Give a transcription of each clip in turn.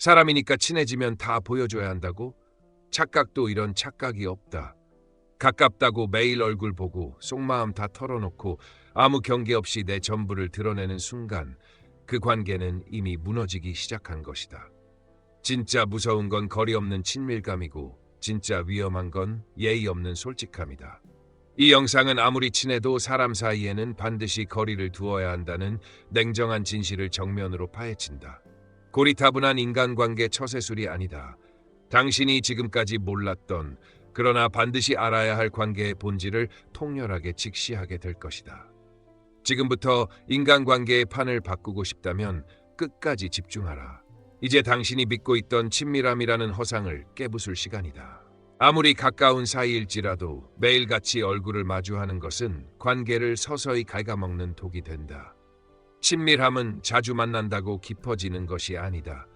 사람이니까 친해지면 다 보여줘야 한다고? 착각도 이런 착각이 없다. 가깝다고 매일 얼굴 보고 속마음 다 털어놓고 아무 경계 없이 내 전부를 드러내는 순간 그 관계는 이미 무너지기 시작한 것이다. 진짜 무서운 건 거리 없는 친밀감이고 진짜 위험한 건 예의 없는 솔직함이다. 이 영상은 아무리 친해도 사람 사이에는 반드시 거리를 두어야 한다는 냉정한 진실을 정면으로 파헤친다. 고리타분한 인간관계 처세술이 아니다. 당신이 지금까지 몰랐던 그러나 반드시 알아야 할 관계의 본질을 통렬하게 직시하게 될 것이다. 지금부터 인간관계의 판을 바꾸고 싶다면 끝까지 집중하라. 이제 당신이 믿고 있던 친밀함이라는 허상을 깨부술 시간이다. 아무리 가까운 사이일지라도 매일같이 얼굴을 마주하는 것은 관계를 서서히 갉아먹는 독이 된다. 친밀함은 자주 만난다고 깊어지는 것이 아니다.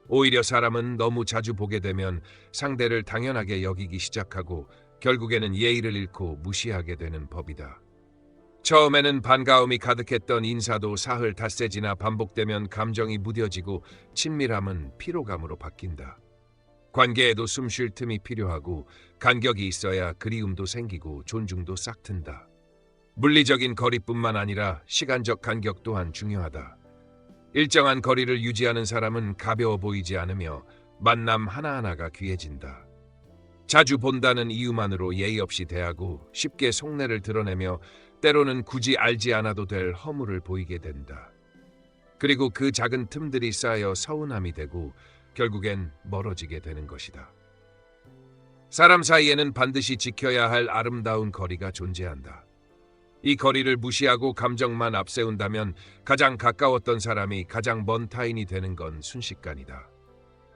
오히려 사람은 너무 자주 보게 되면 상대를 당연하게 여기기 시작하고 결국에는 예의를 잃고 무시하게 되는 법이다. 처음에는 반가움이 가득했던 인사도 사흘 닷새 지나 반복되면 감정이 무뎌지고 친밀함은 피로감으로 바뀐다. 관계에도 숨 쉴 틈이 필요하고 간격이 있어야 그리움도 생기고 존중도 싹 튼다. 물리적인 거리뿐만 아니라 시간적 간격 또한 중요하다. 일정한 거리를 유지하는 사람은 가벼워 보이지 않으며 만남 하나하나가 귀해진다. 자주 본다는 이유만으로 예의 없이 대하고 쉽게 속내를 드러내며 때로는 굳이 알지 않아도 될 허물을 보이게 된다. 그리고 그 작은 틈들이 쌓여 서운함이 되고 결국엔 멀어지게 되는 것이다. 사람 사이에는 반드시 지켜야 할 아름다운 거리가 존재한다. 이 거리를 무시하고 감정만 앞세운다면 가장 가까웠던 사람이 가장 먼 타인이 되는 건 순식간이다.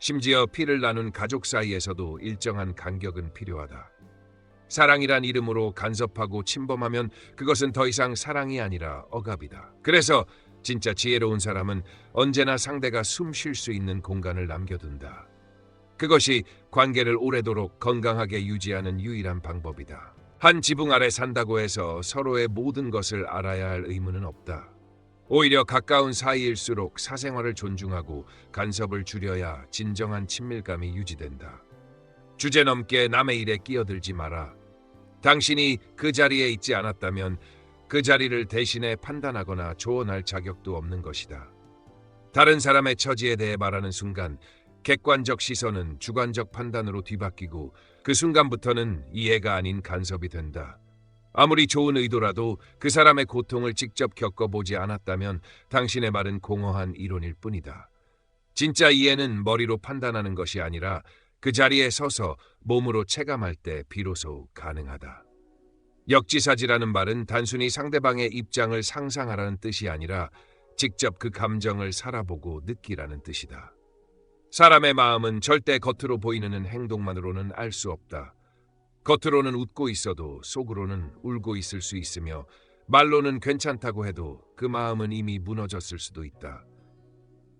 심지어 피를 나눈 가족 사이에서도 일정한 간격은 필요하다. 사랑이란 이름으로 간섭하고 침범하면 그것은 더 이상 사랑이 아니라 억압이다. 그래서 진짜 지혜로운 사람은 언제나 상대가 숨 쉴 수 있는 공간을 남겨둔다. 그것이 관계를 오래도록 건강하게 유지하는 유일한 방법이다. 한 지붕 아래 산다고 해서 서로의 모든 것을 알아야 할 의무는 없다. 오히려 가까운 사이일수록 사생활을 존중하고 간섭을 줄여야 진정한 친밀감이 유지된다. 주제넘게 남의 일에 끼어들지 마라. 당신이 그 자리에 있지 않았다면 그 자리를 대신해 판단하거나 조언할 자격도 없는 것이다. 다른 사람의 처지에 대해 말하는 순간 객관적 시선은 주관적 판단으로 뒤바뀌고 그 순간부터는 이해가 아닌 간섭이 된다. 아무리 좋은 의도라도 그 사람의 고통을 직접 겪어보지 않았다면 당신의 말은 공허한 이론일 뿐이다. 진짜 이해는 머리로 판단하는 것이 아니라 그 자리에 서서 몸으로 체감할 때 비로소 가능하다. 역지사지라는 말은 단순히 상대방의 입장을 상상하라는 뜻이 아니라 직접 그 감정을 살아보고 느끼라는 뜻이다. 사람의 마음은 절대 겉으로 보이는 행동만으로는 알 수 없다. 겉으로는 웃고 있어도 속으로는 울고 있을 수 있으며 말로는 괜찮다고 해도 그 마음은 이미 무너졌을 수도 있다.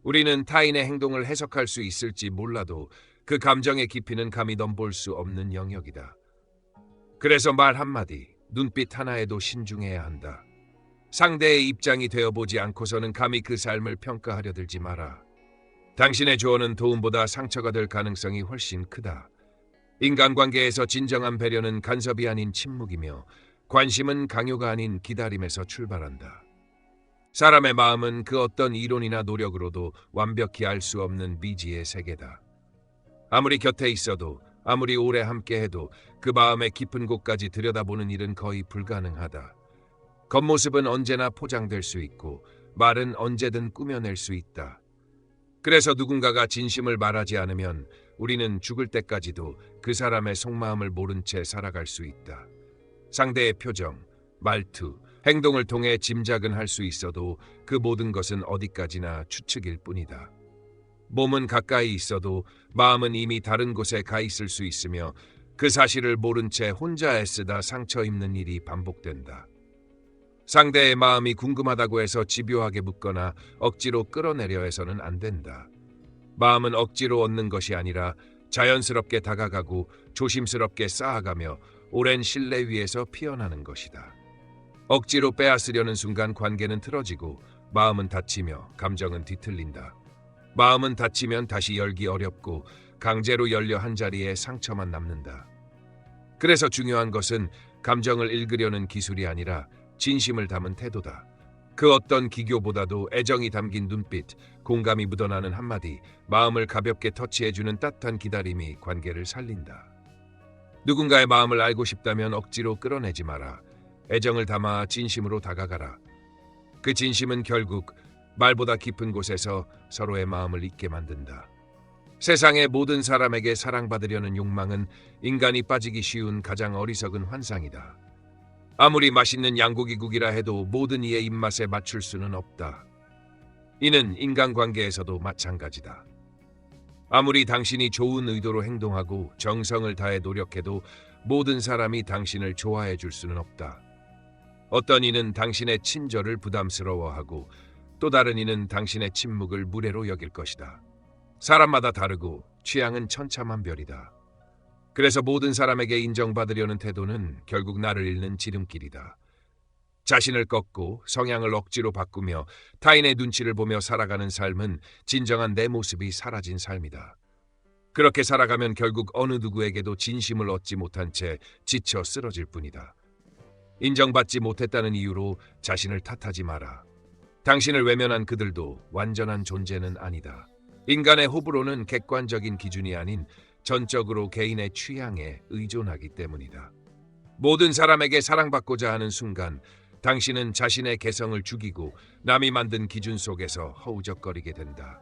우리는 타인의 행동을 해석할 수 있을지 몰라도 그 감정의 깊이는 감히 넘볼 수 없는 영역이다. 그래서 말 한마디, 눈빛 하나에도 신중해야 한다. 상대의 입장이 되어보지 않고서는 감히 그 삶을 평가하려 들지 마라. 당신의 조언은 도움보다 상처가 될 가능성이 훨씬 크다. 인간관계에서 진정한 배려는 간섭이 아닌 침묵이며 관심은 강요가 아닌 기다림에서 출발한다. 사람의 마음은 그 어떤 이론이나 노력으로도 완벽히 알 수 없는 미지의 세계다. 아무리 곁에 있어도 아무리 오래 함께해도 그 마음의 깊은 곳까지 들여다보는 일은 거의 불가능하다. 겉모습은 언제나 포장될 수 있고 말은 언제든 꾸며낼 수 있다. 그래서 누군가가 진심을 말하지 않으면 우리는 죽을 때까지도 그 사람의 속마음을 모른 채 살아갈 수 있다. 상대의 표정, 말투, 행동을 통해 짐작은 할 수 있어도 그 모든 것은 어디까지나 추측일 뿐이다. 몸은 가까이 있어도 마음은 이미 다른 곳에 가 있을 수 있으며 그 사실을 모른 채 혼자 애쓰다 상처 입는 일이 반복된다. 상대의 마음이 궁금하다고 해서 집요하게 묻거나 억지로 끌어내려 해서는 안 된다. 마음은 억지로 얻는 것이 아니라 자연스럽게 다가가고 조심스럽게 쌓아가며 오랜 신뢰 위에서 피어나는 것이다. 억지로 빼앗으려는 순간 관계는 틀어지고 마음은 다치며 감정은 뒤틀린다. 마음은 닫히면 다시 열기 어렵고 강제로 열려 한 자리에 상처만 남는다. 그래서 중요한 것은 감정을 읽으려는 기술이 아니라 진심을 담은 태도다. 그 어떤 기교보다도 애정이 담긴 눈빛, 공감이 묻어나는 한마디, 마음을 가볍게 터치해주는 따뜻한 기다림이 관계를 살린다. 누군가의 마음을 알고 싶다면 억지로 끌어내지 마라. 애정을 담아 진심으로 다가가라. 그 진심은 결국 말보다 깊은 곳에서 서로의 마음을 잊게 만든다. 세상의 모든 사람에게 사랑받으려는 욕망은 인간이 빠지기 쉬운 가장 어리석은 환상이다. 아무리 맛있는 양고기국이라 해도 모든 이의 입맛에 맞출 수는 없다. 이는 인간관계에서도 마찬가지다. 아무리 당신이 좋은 의도로 행동하고 정성을 다해 노력해도 모든 사람이 당신을 좋아해 줄 수는 없다. 어떤 이는 당신의 친절을 부담스러워하고 또 다른 이는 당신의 침묵을 무례로 여길 것이다. 사람마다 다르고 취향은 천차만별이다. 그래서 모든 사람에게 인정받으려는 태도는 결국 나를 잃는 지름길이다. 자신을 꺾고 성향을 억지로 바꾸며 타인의 눈치를 보며 살아가는 삶은 진정한 내 모습이 사라진 삶이다. 그렇게 살아가면 결국 어느 누구에게도 진심을 얻지 못한 채 지쳐 쓰러질 뿐이다. 인정받지 못했다는 이유로 자신을 탓하지 마라. 당신을 외면한 그들도 완전한 존재는 아니다. 인간의 호불호는 객관적인 기준이 아닌 전적으로 개인의 취향에 의존하기 때문이다. 모든 사람에게 사랑받고자 하는 순간 당신은 자신의 개성을 죽이고 남이 만든 기준 속에서 허우적거리게 된다.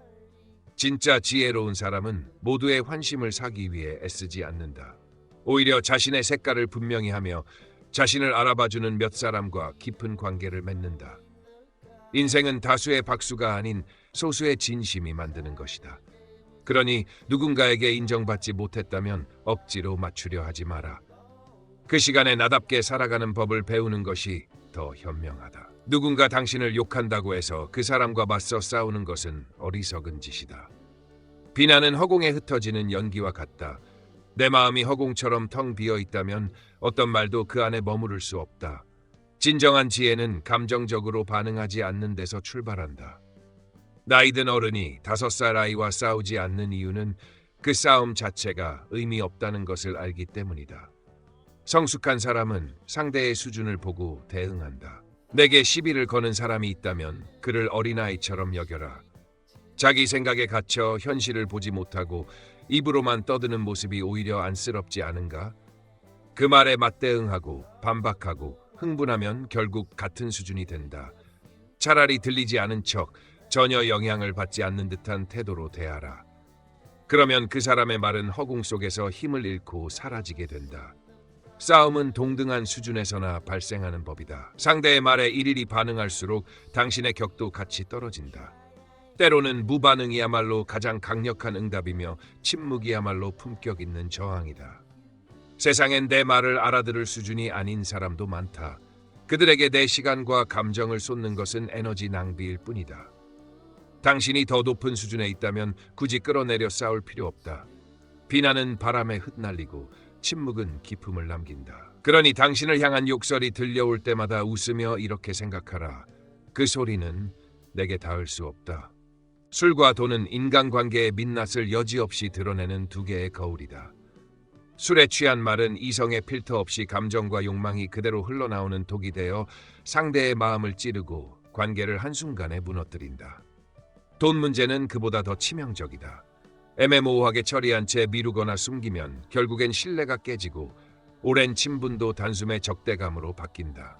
진짜 지혜로운 사람은 모두의 환심을 사기 위해 애쓰지 않는다. 오히려 자신의 색깔을 분명히 하며 자신을 알아봐주는 몇 사람과 깊은 관계를 맺는다. 인생은 다수의 박수가 아닌 소수의 진심이 만드는 것이다. 그러니 누군가에게 인정받지 못했다면 억지로 맞추려 하지 마라. 그 시간에 나답게 살아가는 법을 배우는 것이 더 현명하다. 누군가 당신을 욕한다고 해서 그 사람과 맞서 싸우는 것은 어리석은 짓이다. 비난은 허공에 흩어지는 연기와 같다. 내 마음이 허공처럼 텅 비어 있다면 어떤 말도 그 안에 머무를 수 없다. 진정한 지혜는 감정적으로 반응하지 않는 데서 출발한다. 나이든 어른이 5살 아이와 싸우지 않는 이유는 그 싸움 자체가 의미 없다는 것을 알기 때문이다. 성숙한 사람은 상대의 수준을 보고 대응한다. 내게 시비를 거는 사람이 있다면 그를 어린아이처럼 여겨라. 자기 생각에 갇혀 현실을 보지 못하고 입으로만 떠드는 모습이 오히려 안쓰럽지 않은가? 그 말에 맞대응하고 반박하고 흥분하면 결국 같은 수준이 된다. 차라리 들리지 않은 척 전혀 영향을 받지 않는 듯한 태도로 대하라. 그러면 그 사람의 말은 허공 속에서 힘을 잃고 사라지게 된다. 싸움은 동등한 수준에서나 발생하는 법이다. 상대의 말에 일일이 반응할수록 당신의 격도 같이 떨어진다. 때로는 무반응이야말로 가장 강력한 응답이며 침묵이야말로 품격 있는 저항이다. 세상엔 내 말을 알아들을 수준이 아닌 사람도 많다. 그들에게 내 시간과 감정을 쏟는 것은 에너지 낭비일 뿐이다. 당신이 더 높은 수준에 있다면 굳이 끌어내려 싸울 필요 없다. 비난은 바람에 흩날리고 침묵은 기품을 남긴다. 그러니 당신을 향한 욕설이 들려올 때마다 웃으며 이렇게 생각하라. 그 소리는 내게 닿을 수 없다. 술과 돈은 인간관계의 민낯을 여지없이 드러내는 두 개의 거울이다. 술에 취한 말은 이성의 필터 없이 감정과 욕망이 그대로 흘러나오는 독이 되어 상대의 마음을 찌르고 관계를 한순간에 무너뜨린다. 돈 문제는 그보다 더 치명적이다. 애매모호하게 처리한 채 미루거나 숨기면 결국엔 신뢰가 깨지고 오랜 친분도 단숨에 적대감으로 바뀐다.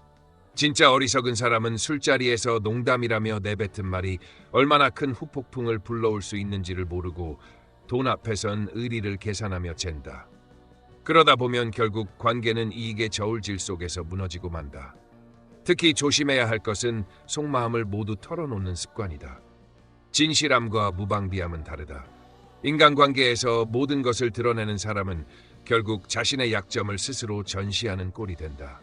진짜 어리석은 사람은 술자리에서 농담이라며 내뱉은 말이 얼마나 큰 후폭풍을 불러올 수 있는지를 모르고 돈 앞에선 의리를 계산하며 잰다. 그러다 보면 결국 관계는 이익의 저울질 속에서 무너지고 만다. 특히 조심해야 할 것은 속마음을 모두 털어놓는 습관이다. 진실함과 무방비함은 다르다. 인간관계에서 모든 것을 드러내는 사람은 결국 자신의 약점을 스스로 전시하는 꼴이 된다.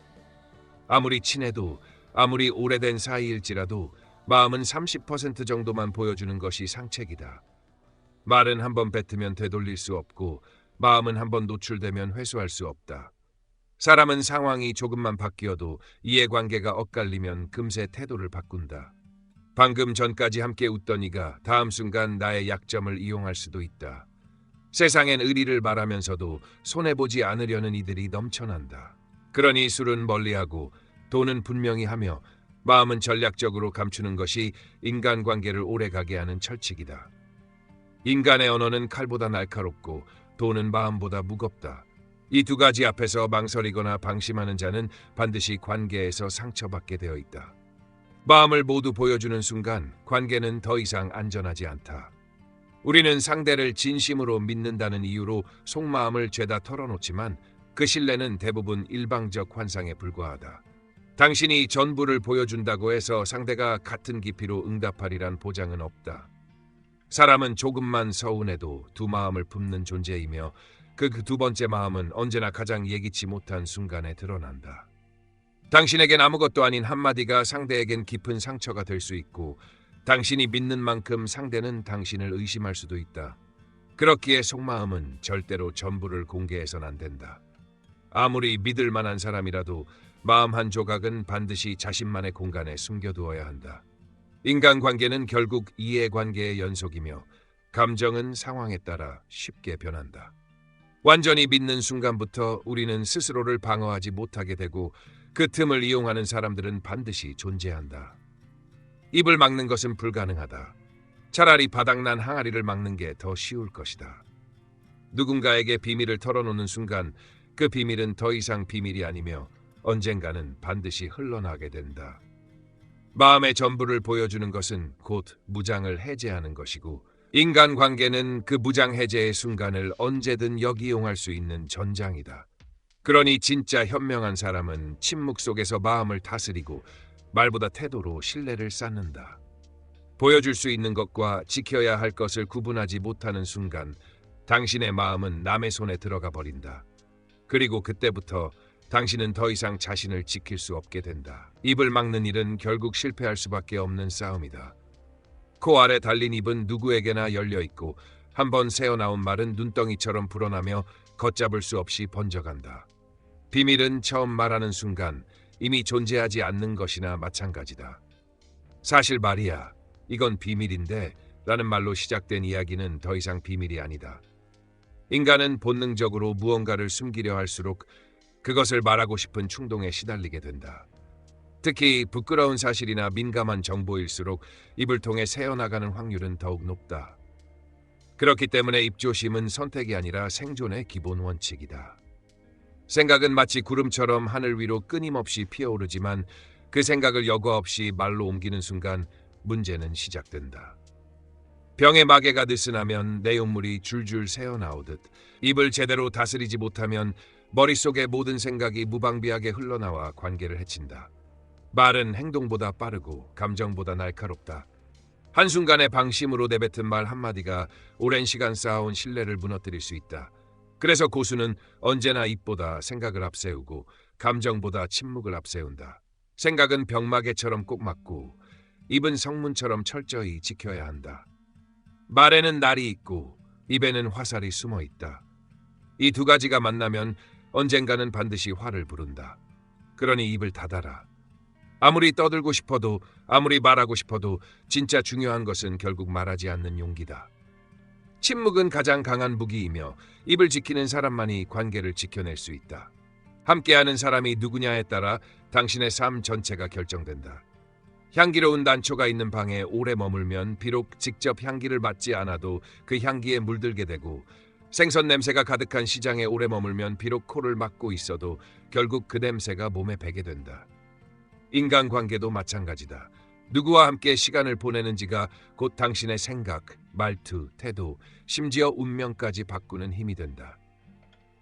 아무리 친해도 아무리 오래된 사이일지라도 마음은 30% 정도만 보여주는 것이 상책이다. 말은 한번 뱉으면 되돌릴 수 없고 마음은 한번 노출되면 회수할 수 없다. 사람은 상황이 조금만 바뀌어도 이해관계가 엇갈리면 금세 태도를 바꾼다. 방금 전까지 함께 웃던 이가 다음 순간 나의 약점을 이용할 수도 있다. 세상엔 의리를 말하면서도 손해보지 않으려는 이들이 넘쳐난다. 그러니 술은 멀리하고 돈은 분명히 하며 마음은 전략적으로 감추는 것이 인간관계를 오래가게 하는 철칙이다. 인간의 언어는 칼보다 날카롭고 돈은 마음보다 무겁다. 이 두 가지 앞에서 망설이거나 방심하는 자는 반드시 관계에서 상처받게 되어 있다. 마음을 모두 보여주는 순간 관계는 더 이상 안전하지 않다. 우리는 상대를 진심으로 믿는다는 이유로 속마음을 죄다 털어놓지만 그 신뢰는 대부분 일방적 환상에 불과하다. 당신이 전부를 보여준다고 해서 상대가 같은 깊이로 응답하리란 보장은 없다. 사람은 조금만 서운해도 두 마음을 품는 존재이며 그 두 번째 마음은 언제나 가장 예기치 못한 순간에 드러난다. 당신에겐 아무것도 아닌 한마디가 상대에겐 깊은 상처가 될 수 있고 당신이 믿는 만큼 상대는 당신을 의심할 수도 있다. 그렇기에 속마음은 절대로 전부를 공개해서는 안 된다. 아무리 믿을 만한 사람이라도 마음 한 조각은 반드시 자신만의 공간에 숨겨두어야 한다. 인간관계는 결국 이해관계의 연속이며 감정은 상황에 따라 쉽게 변한다. 완전히 믿는 순간부터 우리는 스스로를 방어하지 못하게 되고 그 틈을 이용하는 사람들은 반드시 존재한다. 입을 막는 것은 불가능하다. 차라리 바닥난 항아리를 막는 게 더 쉬울 것이다. 누군가에게 비밀을 털어놓는 순간 그 비밀은 더 이상 비밀이 아니며 언젠가는 반드시 흘러나게 된다. 마음의 전부를 보여주는 것은 곧 무장을 해제하는 것이고 인간관계는 그 무장 해제의 순간을 언제든 역이용할 수 있는 전장이다. 그러니 진짜 현명한 사람은 침묵 속에서 마음을 다스리고 말보다 태도로 신뢰를 쌓는다. 보여줄 수 있는 것과 지켜야 할 것을 구분하지 못하는 순간 당신의 마음은 남의 손에 들어가 버린다. 그리고 그때부터 당신은 더 이상 자신을 지킬 수 없게 된다. 입을 막는 일은 결국 실패할 수밖에 없는 싸움이다. 코 아래 달린 입은 누구에게나 열려있고 한번 새어나온 말은 눈덩이처럼 불어나며 걷잡을 수 없이 번져간다. 비밀은 처음 말하는 순간 이미 존재하지 않는 것이나 마찬가지다. 사실 말이야, 이건 비밀인데 라는 말로 시작된 이야기는 더 이상 비밀이 아니다. 인간은 본능적으로 무언가를 숨기려 할수록 그것을 말하고 싶은 충동에 시달리게 된다. 특히 부끄러운 사실이나 민감한 정보일수록 입을 통해 새어나가는 확률은 더욱 높다. 그렇기 때문에 입조심은 선택이 아니라 생존의 기본 원칙이다. 생각은 마치 구름처럼 하늘 위로 끊임없이 피어오르지만 그 생각을 여과 없이 말로 옮기는 순간 문제는 시작된다. 병에 마개가 느슨하면 내용물이 줄줄 새어나오듯 입을 제대로 다스리지 못하면 머릿속의 모든 생각이 무방비하게 흘러나와 관계를 해친다. 말은 행동보다 빠르고 감정보다 날카롭다. 한순간의 방심으로 내뱉은 말 한마디가 오랜 시간 쌓아온 신뢰를 무너뜨릴 수 있다. 그래서 고수는 언제나 입보다 생각을 앞세우고 감정보다 침묵을 앞세운다. 생각은 병마개처럼 꼭 막고 입은 성문처럼 철저히 지켜야 한다. 말에는 날이 있고 입에는 화살이 숨어 있다. 이 두 가지가 만나면 언젠가는 반드시 화를 부른다. 그러니 입을 닫아라. 아무리 떠들고 싶어도 아무리 말하고 싶어도 진짜 중요한 것은 결국 말하지 않는 용기다. 침묵은 가장 강한 무기이며 입을 지키는 사람만이 관계를 지켜낼 수 있다. 함께하는 사람이 누구냐에 따라 당신의 삶 전체가 결정된다. 향기로운 난초가 있는 방에 오래 머물면 비록 직접 향기를 맡지 않아도 그 향기에 물들게 되고 생선 냄새가 가득한 시장에 오래 머물면 비록 코를 막고 있어도 결국 그 냄새가 몸에 배게 된다. 인간관계도 마찬가지다. 누구와 함께 시간을 보내는지가 곧 당신의 생각, 말투, 태도, 심지어 운명까지 바꾸는 힘이 된다.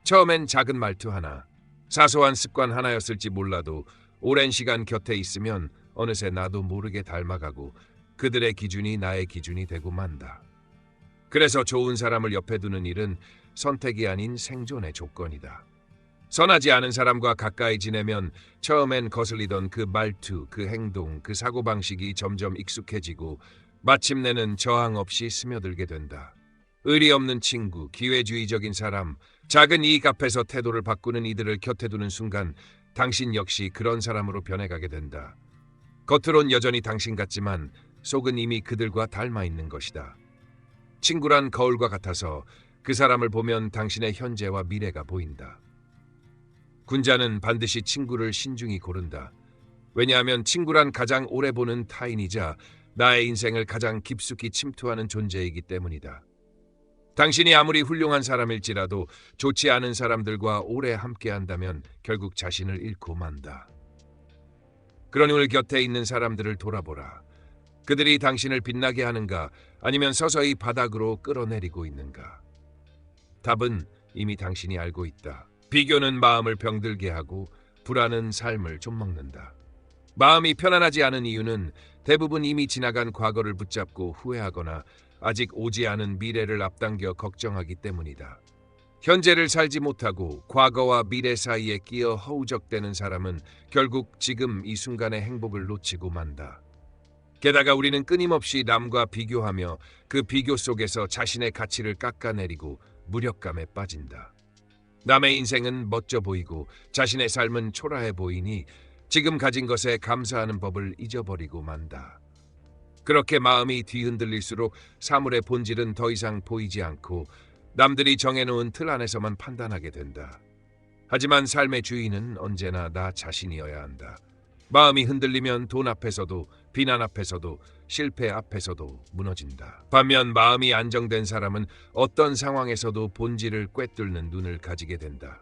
처음엔 작은 말투 하나, 사소한 습관 하나였을지 몰라도 오랜 시간 곁에 있으면 어느새 나도 모르게 닮아가고 그들의 기준이 나의 기준이 되고 만다. 그래서 좋은 사람을 옆에 두는 일은 선택이 아닌 생존의 조건이다. 선하지 않은 사람과 가까이 지내면 처음엔 거슬리던 그 말투, 그 행동, 그 사고방식이 점점 익숙해지고 마침내는 저항 없이 스며들게 된다. 의리 없는 친구, 기회주의적인 사람, 작은 이익 앞에서 태도를 바꾸는 이들을 곁에 두는 순간 당신 역시 그런 사람으로 변해가게 된다. 겉으론 여전히 당신 같지만 속은 이미 그들과 닮아 있는 것이다. 친구란 거울과 같아서 그 사람을 보면 당신의 현재와 미래가 보인다. 군자는 반드시 친구를 신중히 고른다. 왜냐하면 친구란 가장 오래 보는 타인이자 나의 인생을 가장 깊숙이 침투하는 존재이기 때문이다. 당신이 아무리 훌륭한 사람일지라도 좋지 않은 사람들과 오래 함께한다면 결국 자신을 잃고 만다. 그러니 오늘 곁에 있는 사람들을 돌아보라. 그들이 당신을 빛나게 하는가 아니면 서서히 바닥으로 끌어내리고 있는가? 답은 이미 당신이 알고 있다. 비교는 마음을 병들게 하고 불안은 삶을 좀먹는다. 마음이 편안하지 않은 이유는 대부분 이미 지나간 과거를 붙잡고 후회하거나 아직 오지 않은 미래를 앞당겨 걱정하기 때문이다. 현재를 살지 못하고 과거와 미래 사이에 끼어 허우적대는 사람은 결국 지금 이 순간의 행복을 놓치고 만다. 게다가 우리는 끊임없이 남과 비교하며 그 비교 속에서 자신의 가치를 깎아내리고 무력감에 빠진다. 남의 인생은 멋져 보이고 자신의 삶은 초라해 보이니 지금 가진 것에 감사하는 법을 잊어버리고 만다. 그렇게 마음이 뒤흔들릴수록 사물의 본질은 더 이상 보이지 않고 남들이 정해놓은 틀 안에서만 판단하게 된다. 하지만 삶의 주인은 언제나 나 자신이어야 한다. 마음이 흔들리면 돈 앞에서도 비난 앞에서도 실패 앞에서도 무너진다. 반면 마음이 안정된 사람은 어떤 상황에서도 본질을 꿰뚫는 눈을 가지게 된다.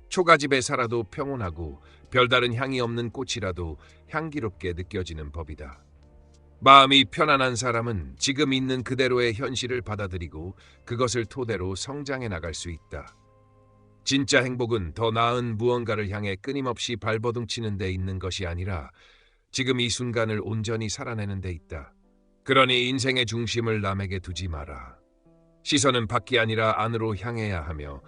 초가집에 살아도 평온하고 별다른 향이 없는 꽃이라도 향기롭게 느껴지는 법이다. 마음이 편안한 사람은 지금 있는 그대로의 현실을 받아들이고 그것을 토대로 성장해 나갈 수 있다. 진짜 행복은 더 나은 무언가를 향해 끊임없이 발버둥치는 데 있는 것이 아니라 지금 이 순간을 온전히 살아내는 데 있다. 그러니 인생의 중심을 남에게 두지 마라. 시선은 밖이 아니라 안으로 향해야 하며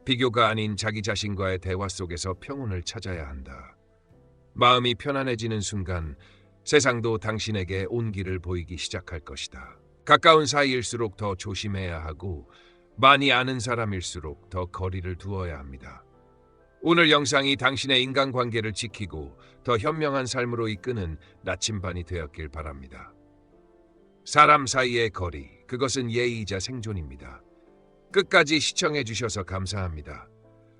비교가 아닌 자기 자신과의 대화 속에서 평온을 찾아야 한다. 마음이 편안해지는 순간 세상도 당신에게 온기를 보이기 시작할 것이다. 가까운 사이일수록 더 조심해야 하고 많이 아는 사람일수록 더 거리를 두어야 합니다. 오늘 영상이 당신의 인간관계를 지키고 더 현명한 삶으로 이끄는 나침반이 되었길 바랍니다. 사람 사이의 거리, 그것은 예의이자 생존입니다. 끝까지 시청해 주셔서 감사합니다.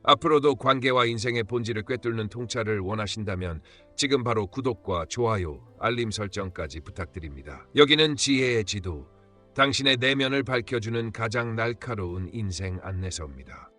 앞으로도 관계와 인생의 본질을 꿰뚫는 통찰을 원하신다면 지금 바로 구독과 좋아요, 알림 설정까지 부탁드립니다. 여기는 지혜의 지도, 당신의 내면을 밝혀주는 가장 날카로운 인생 안내서입니다.